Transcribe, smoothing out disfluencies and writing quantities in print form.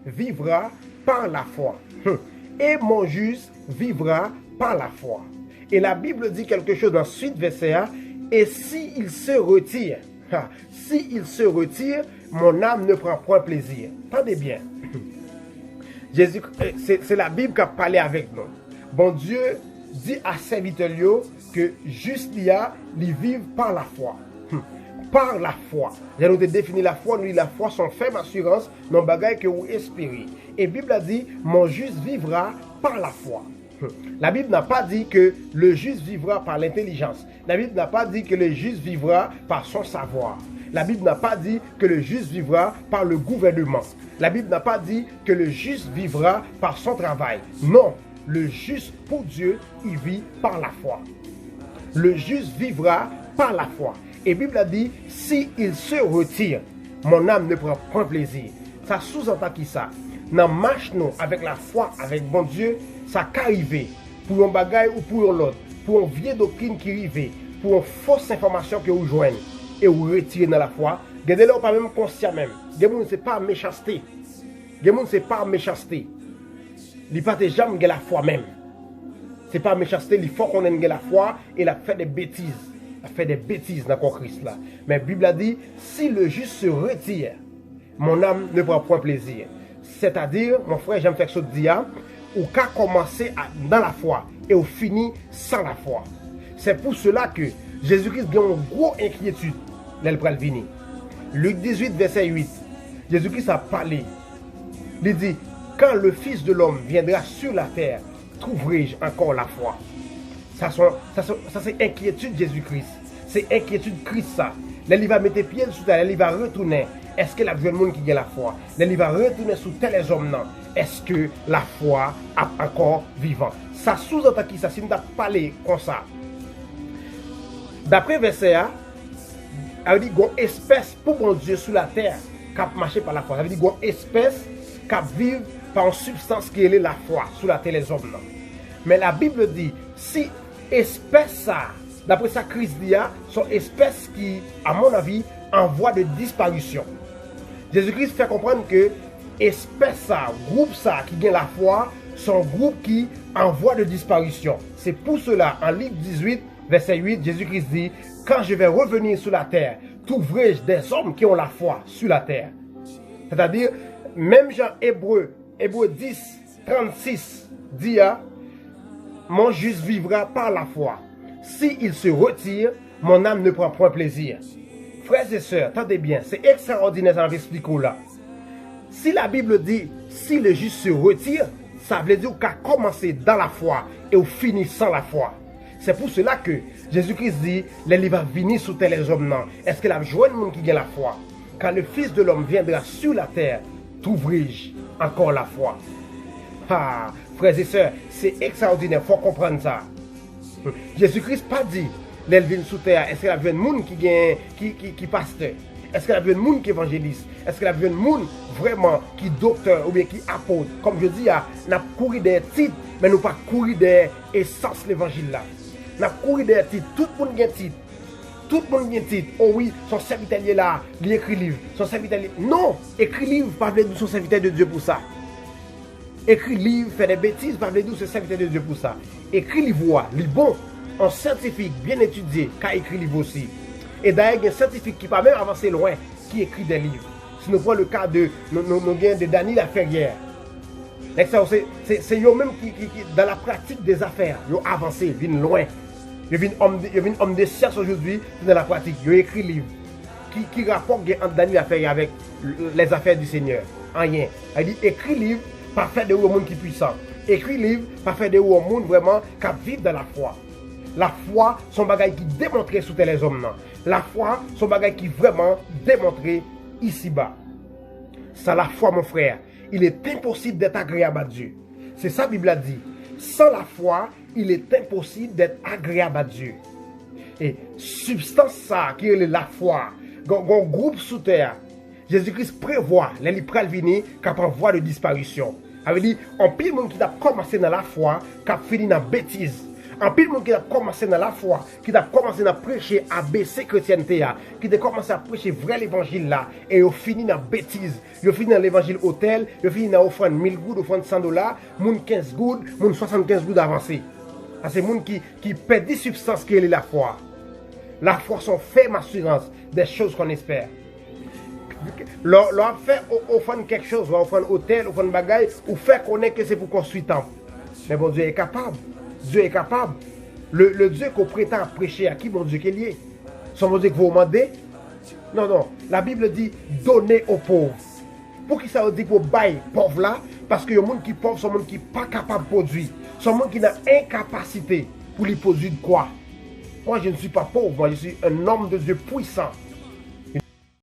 vivra par la foi. Et mon juste vivra par la foi. Et la Bible dit quelque chose dans suite verset 1. Et s'il se retire, s'il se retire, mon âme ne prend point plaisir. Attendez bien. Jésus, c'est la Bible qui a parlé avec nous. Bon Dieu dit à serviteur que juste ils vivent par la foi. Par la foi. J'ai défini la foi, nous la foi son ferme assurance dans le bagage que vous espérez. Et la Bible a dit, mon juste vivra par la foi. La Bible n'a pas dit que le juste vivra par l'intelligence. La Bible n'a pas dit que le juste vivra par son savoir. La Bible n'a pas dit que le juste vivra par le gouvernement. La Bible n'a pas dit que le juste vivra par son travail. Non, le juste pour Dieu, il vit par la foi. Le juste vivra par la foi. Et la Bible a dit, si il se retire, mon âme ne prend point plaisir. Ça sous-entend qui ça? Dans marche nous avec la foi, avec bon Dieu, ça qu'arriver pour un bagage ou pour l'autre, pour une vieille doctrine qui arrive, pour une fausse information que vous joignez et vous retirez dans la foi. Gardez-le pas même conscient même. Gardez-le c'est pas méchanceté. Gardez-le c'est pas méchanceté. Il pas jamais la foi même. C'est pas méchanceté, il faut qu'on ait la foi et la fait des bêtises. A fait des bêtises dans le Christ là. Mais la Bible a dit, si le juste se retire, mon âme ne prend point plaisir. C'est-à-dire, mon frère, j'aime faire ce dia, ou qu'à commencer dans la foi et au fini sans la foi. C'est pour cela que Jésus-Christ a une grosse inquiétude dans le venir. Luc 18, verset 8. Jésus-Christ a parlé. Il dit, quand le Fils de l'homme viendra sur la terre, trouverai-je encore la foi? Ça c'est inquiétude Jésus-Christ. C'est inquiétude Christ ça. Là, il va mettre pied sous terre, il va retourner. Est-ce que la vie monde qui a la foi? Là, il va retourner sous tel les hommes non. Est-ce que la foi a encore vivant? Ça sous-entend qui ça? Si nous avons parlé comme ça. D'après verset 1, il dit qu'il y a une espèce pour mon Dieu sur la terre qui a marché par la foi. Ça veut dire qu'il y a une espèce qui vit par une substance qui est la foi sur la terre les hommes non. Mais la Bible dit, si espèce ça, d'après ça Christ dit, sont espèces qui, à mon avis, en voie de disparition. Jésus-Christ fait comprendre que espèce ça, groupe ça qui gagne la foi, sont groupe qui en voie de disparition. C'est pour cela, en Luc 18, verset 8, Jésus-Christ dit, quand je vais revenir sur la terre, trouverai-je des hommes qui ont la foi sur la terre. C'est-à-dire, même Jean Hébreu 10, 36 dit, mon juste vivra par la foi. S'il se retire, mon âme ne prend point plaisir. Frères et sœurs, attendez bien, c'est extraordinaire ça m'explique là. Si la Bible dit, si le juste se retire, ça veut dire qu'à commencer dans la foi et au finir sans la foi. C'est pour cela que Jésus-Christ dit, il va venir sous tel les hommes non. Est-ce que la joie de monde qui a la foi? Quand le Fils de l'homme viendra sur la terre, trouverai-je encore la foi? Ah, frères et sœurs, c'est extraordinaire, il faut comprendre ça. Jésus-Christ pas dit, l'elle vient sous terre, est-ce qu'elle a vu un monde qui pasteur? Est-ce qu'elle a vu un monde qui évangéliste? Est-ce qu'elle a vu un monde vraiment qui docteur ou bien qui apôtre? Comme je dis, nous avons couru des titres, mais nous pas couru des essences de l'évangile là. Nous avons couru des titres, tout le monde a un titre. Tout le monde a un titre. Oh oui, son serviteur là, il écrit livre. Son serviteur non, écrit livre, pas de son serviteur de Dieu pour ça. Écrit livre, fait des bêtises, pas de ce serviteur de Dieu pour ça. Écrit livre, li bon, un scientifique bien étudié, qui a écrit livre aussi. Et d'ailleurs, il y a un scientifique qui pas même avancer loin, qui écrit des livres. Si nous prenons le cas de Daniel Laferrière. C'est eux même qui, dans la pratique des affaires, ils ont avancé, ils viennent loin. Ils viennent homme de science aujourd'hui, dans la pratique. Ils ont écrit livre qui rapporte entre Daniel Laferrière avec les affaires du Seigneur. Rien. Il dit écrit livre, pas faire de monde qui est puissant. Écrit livre, pas faire de monde vraiment qui vivent dans la foi. La foi, son bagage qui démontré sous les hommes. Non. La foi, son bagage qui vraiment démontré ici-bas. Sans la foi, mon frère, il est impossible d'être agréable à Dieu. C'est ça la Bible a dit. Sans la foi, il est impossible d'être agréable à Dieu. Et substance ça, qui est la foi, un groupe sous terre, Jésus-Christ prévoit les pral venir qui en voie de disparition. Ça veut dire, on pile monde qui a commencé dans la foi, qui a fini dans la bêtise. En pile monde qui a commencé dans la foi, qui a commencé à prêcher ABC chrétienté, qui a commencé à prêcher vrai l'évangile là, et ils fini dans bêtise. Ils fini dans l'évangile hôtel, ils fini dans offrande 1000 gouttes, offrande $100, moun 15 gouttes, moun 75 gouttes avancé. C'est moun qui perd des substances qui est la foi. La foi sont ferme assurance des choses qu'on espère. L'on fait offrande quelque chose, l'on offrande hôtel, offrande bagaille, ou fait connaître que c'est pour construire temple. Mais bon Dieu est capable. Dieu est capable. Le Dieu qu'on prétend prêcher à qui bon Dieu qu'il est. Son bon Dieu que vous demandez. Non, non. La Bible dit donner aux pauvres. Pour qui ça veut dire pour bailler pauvre là? Parce que les gens qui sont pauvres sont des gens qui ne sont pas capables de produire. Sont des gens qui ont incapacité pour les produire de quoi? Moi je ne suis pas pauvre, moi je suis un homme de Dieu puissant.